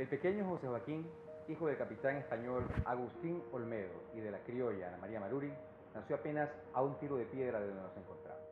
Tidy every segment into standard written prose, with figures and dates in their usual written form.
El pequeño José Joaquín, hijo del capitán español Agustín Olmedo y de la criolla Ana María Maruri, nació apenas a un tiro de piedra de donde nos encontramos.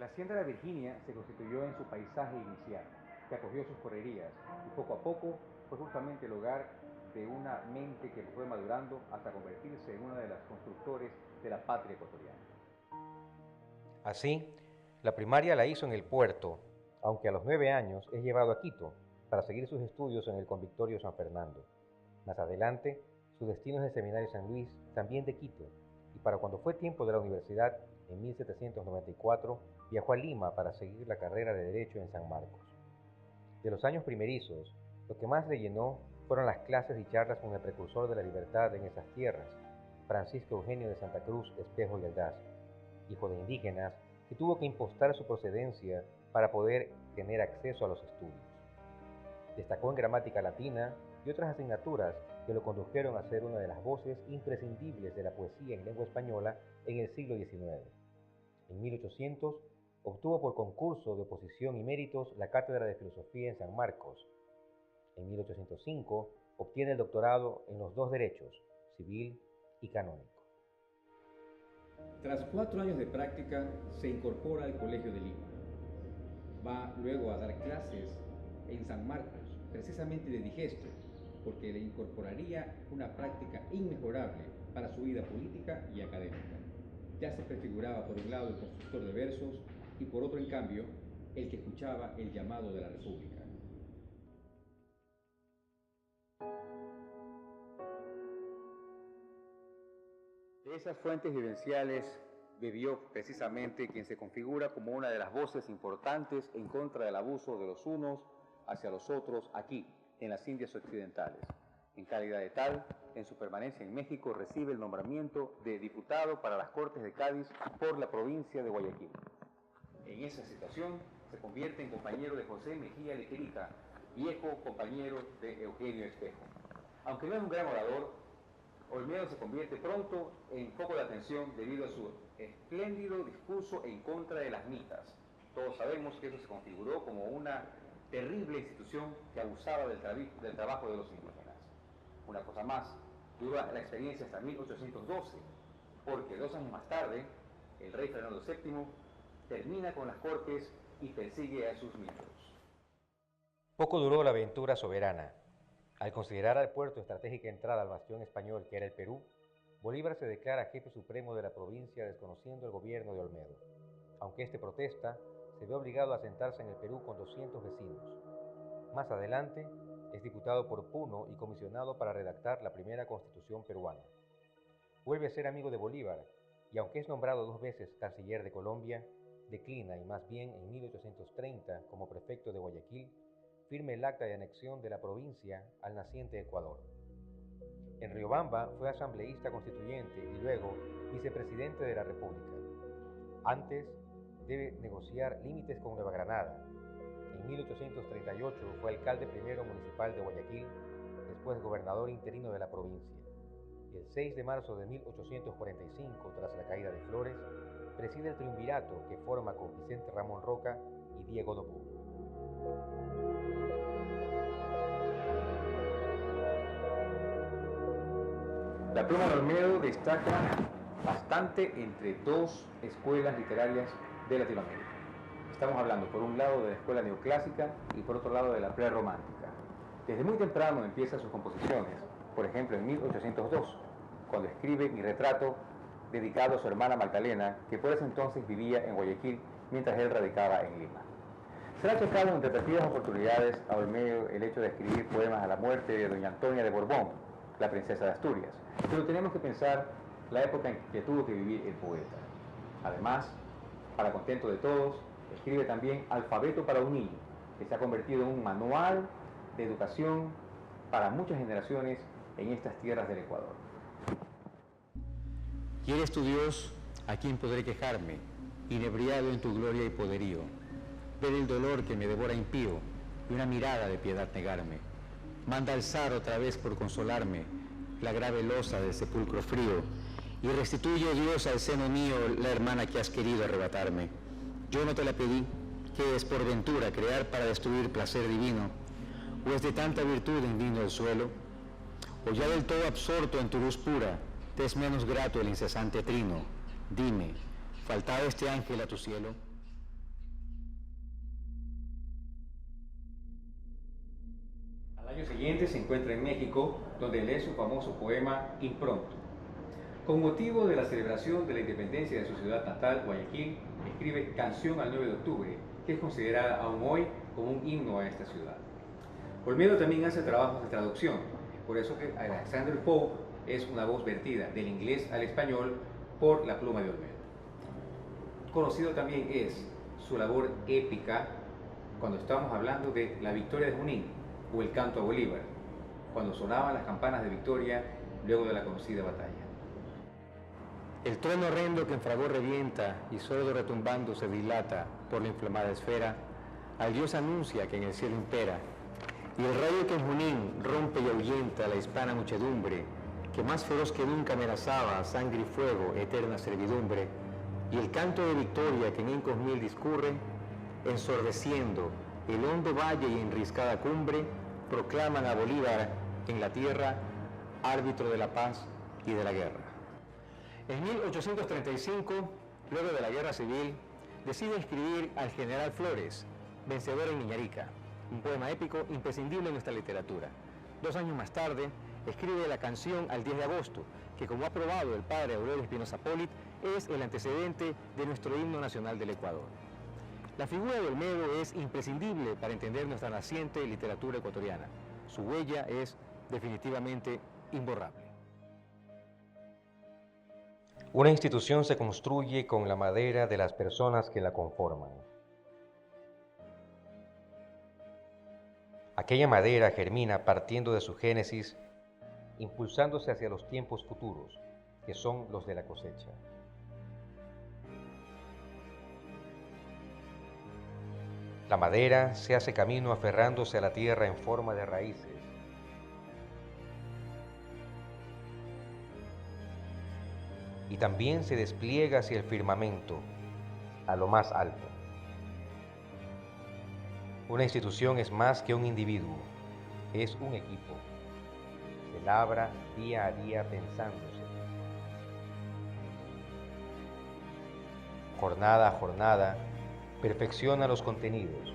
La hacienda de la Virginia se constituyó en su paisaje inicial, que acogió sus correrías y poco a poco fue justamente el hogar de una mente que fue madurando hasta convertirse en una de las constructores de la patria ecuatoriana. Así, la primaria la hizo en el puerto, aunque a los 9 años es llevado a Quito para seguir sus estudios en el Convictorio San Fernando. Más adelante, su destino es el Seminario San Luis, también de Quito, y para cuando fue tiempo de la universidad, en 1794, viajó a Lima para seguir la carrera de Derecho en San Marcos. De los años primerizos, lo que más le llenó fueron las clases y charlas con el precursor de la libertad en esas tierras, Francisco Eugenio de Santa Cruz Espejo y Aldaz, hijo de indígenas que tuvo que impostar su procedencia para poder tener acceso a los estudios. Destacó en gramática latina y otras asignaturas que lo condujeron a ser una de las voces imprescindibles de la poesía en lengua española en el siglo XIX. En 1800 obtuvo por concurso de oposición y méritos la cátedra de filosofía en San Marcos. En 1805 obtiene el doctorado en los 2 derechos, civil y canónico. Tras 4 años de práctica, se incorpora al Colegio de Lima. Va luego a dar clases en San Marcos, precisamente de digesto, porque le incorporaría una práctica inmejorable para su vida política y académica. Ya se prefiguraba por un lado el constructor de versos y por otro, en cambio, el que escuchaba el llamado de la República. De esas fuentes vivenciales bebió precisamente quien se configura como una de las voces importantes en contra del abuso de los unos hacia los otros aquí, en las Indias Occidentales. En calidad de tal, en su permanencia en México recibe el nombramiento de diputado para las Cortes de Cádiz por la provincia de Guayaquil. En esa situación se convierte en compañero de José Mejía Lequerica, viejo compañero de Eugenio Espejo. Aunque no es un gran orador, Olmedo se convierte pronto en foco de atención debido a su espléndido discurso en contra de las mitas. Todos sabemos que eso se configuró como una terrible institución que abusaba del trabajo de los indígenas. Una cosa más, dura la experiencia hasta 1812, porque 2 años más tarde, el rey Fernando VII termina con las cortes y persigue a sus miembros. Poco duró la aventura soberana. Al considerar al puerto estratégica entrada al bastión español que era el Perú, Bolívar se declara jefe supremo de la provincia desconociendo el gobierno de Olmedo. Aunque este protesta, se ve obligado a asentarse en el Perú con 200 vecinos. Más adelante, es diputado por Puno y comisionado para redactar la primera constitución peruana. Vuelve a ser amigo de Bolívar y aunque es nombrado 2 veces canciller de Colombia, declina y más bien en 1830, como prefecto de Guayaquil, firma el acta de anexión de la provincia al naciente Ecuador. En Riobamba fue asambleísta constituyente y luego vicepresidente de la República. Antes debe negociar límites con Nueva Granada. En 1838 fue alcalde primero municipal de Guayaquil, después gobernador interino de la provincia. Y el 6 de marzo de 1845, tras la caída de Flores, preside el triunvirato que forma con Vicente Ramón Roca y Diego Noboa. La pluma de Olmedo destaca bastante entre 2 escuelas literarias de Latinoamérica. Estamos hablando por un lado de la escuela neoclásica y por otro lado de la prerromántica. Desde muy temprano empieza sus composiciones, por ejemplo en 1802, cuando escribe Mi retrato, dedicado a su hermana Magdalena, que por ese entonces vivía en Guayaquil mientras él radicaba en Lima. Se le ha tocado en repetidas oportunidades a Olmedo el hecho de escribir poemas a la muerte de doña Antonia de Borbón, la princesa de Asturias, pero tenemos que pensar la época en que tuvo que vivir el poeta. Además, para contento de todos, escribe también Alfabeto para un niño, que se ha convertido en un manual de educación para muchas generaciones en estas tierras del Ecuador. Y eres tu Dios, a quien podré quejarme, inebriado en tu gloria y poderío, ver el dolor que me devora impío, y una mirada de piedad negarme. Manda alzar otra vez por consolarme la grave losa del sepulcro frío, y restituye, oh Dios, al seno mío la hermana que has querido arrebatarme. Yo no te la pedí, que es por ventura crear para destruir placer divino, ¿O es de tanta virtud indigno el suelo? ¿O ya del todo absorto en tu luz pura, te es menos grato el incesante trino? Dime, ¿faltaba este ángel a tu cielo? Al año siguiente se encuentra en México, donde lee su famoso poema Impronto. Con motivo de la celebración de la independencia de su ciudad natal, Guayaquil, escribe Canción al 9 de octubre, que es considerada aún hoy como un himno a esta ciudad. Olmedo también hace trabajos de traducción, por eso que Alexander Pope es una voz vertida del inglés al español por la pluma de Olmedo. Conocido también es su labor épica cuando estamos hablando de la victoria de Junín o el canto a Bolívar, cuando sonaban las campanas de victoria luego de la conocida batalla. El trueno horrendo que en fragor revienta y sordo retumbando se dilata por la inflamada esfera, al Dios anuncia que en el cielo impera, y el rayo que en Junín rompe y ahuyenta la hispana muchedumbre, que más feroz que nunca amenazaba a sangre y fuego eterna servidumbre, y el canto de victoria que en incos mil discurre, ensordeciendo el hondo valle y enriscada cumbre, proclaman a Bolívar en la tierra árbitro de la paz y de la guerra. En 1835, luego de la Guerra Civil, decide escribir al general Flores, vencedor en Iñarica, un poema épico imprescindible en nuestra literatura. 2 años más tarde, escribe la canción al 10 de agosto, que como ha probado el padre Aurelio Espinosa Polit, es el antecedente de nuestro himno nacional del Ecuador. La figura de Olmedo es imprescindible para entender nuestra naciente literatura ecuatoriana. Su huella es definitivamente imborrable. Una institución se construye con la madera de las personas que la conforman. Aquella madera germina partiendo de su génesis, impulsándose hacia los tiempos futuros, que son los de la cosecha. La madera se hace camino aferrándose a la tierra en forma de raíces. Y también se despliega hacia el firmamento, a lo más alto. Una institución es más que un individuo, es un equipo. Se labra día a día pensándose. Jornada a jornada, perfecciona los contenidos,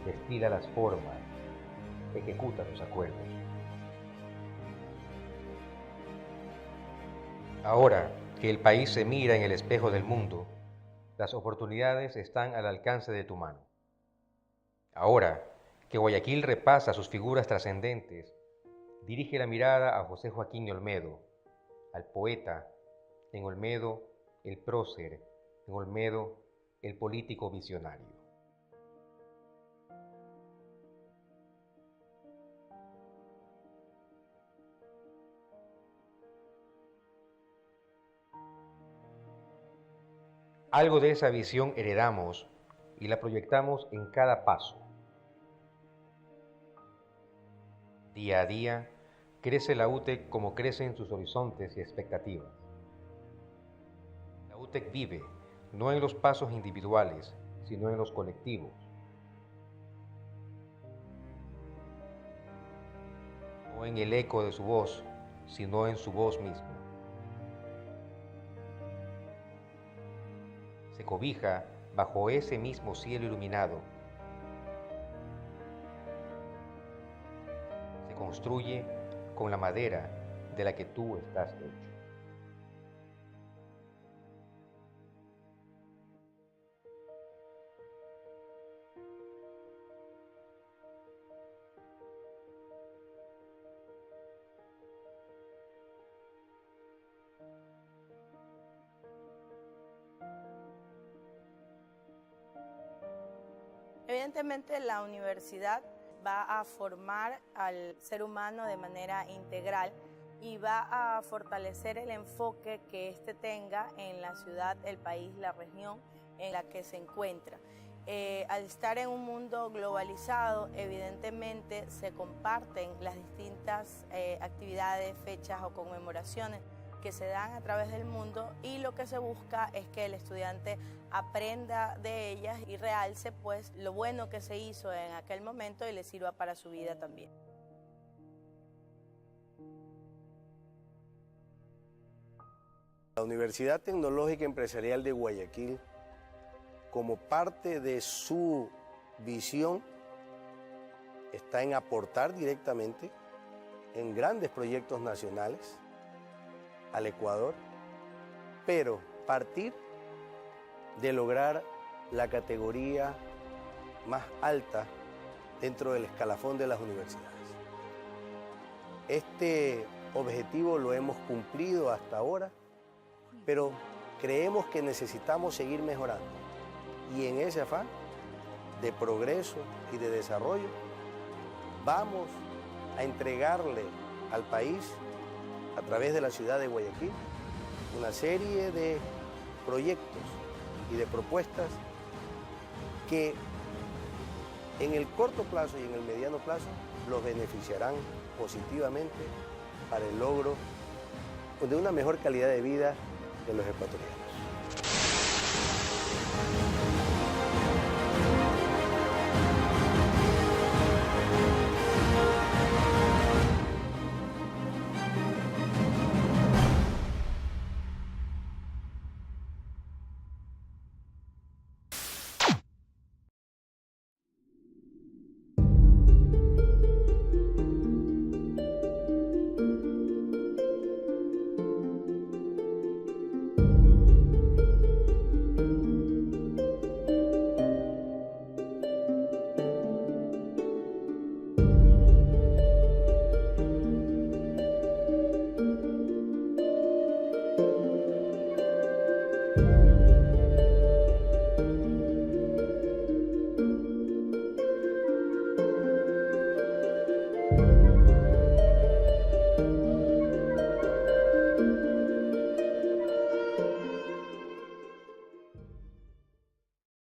destila las formas, ejecuta los acuerdos. Ahora que el país se mira en el espejo del mundo, las oportunidades están al alcance de tu mano. Ahora que Guayaquil repasa sus figuras trascendentes, dirige la mirada a José Joaquín Olmedo, al poeta, en Olmedo el prócer, en Olmedo el político visionario. Algo de esa visión heredamos y la proyectamos en cada paso. Día a día crece la UTEC como crecen sus horizontes y expectativas. La UTEC vive no en los pasos individuales, sino en los colectivos. No en el eco de su voz, sino en su voz misma. Se cobija bajo ese mismo cielo iluminado. Se construye con la madera de la que tú estás hecho. Evidentemente la universidad va a formar al ser humano de manera integral y va a fortalecer el enfoque que éste tenga en la ciudad, el país, la región en la que se encuentra. Al estar en un mundo globalizado, evidentemente se comparten las distintas actividades, fechas o conmemoraciones que se dan a través del mundo, y lo que se busca es que el estudiante aprenda de ellas y realce pues lo bueno que se hizo en aquel momento y le sirva para su vida también. La Universidad Tecnológica Empresarial de Guayaquil, como parte de su visión, está en aportar directamente en grandes proyectos nacionales al Ecuador, pero partir de lograr la categoría más alta dentro del escalafón de las universidades. Este objetivo lo hemos cumplido hasta ahora, pero creemos que necesitamos seguir mejorando, y en ese afán de progreso y de desarrollo vamos a entregarle al país, a través de la ciudad de Guayaquil, una serie de proyectos y de propuestas que en el corto plazo y en el mediano plazo los beneficiarán positivamente para el logro de una mejor calidad de vida de los ecuatorianos.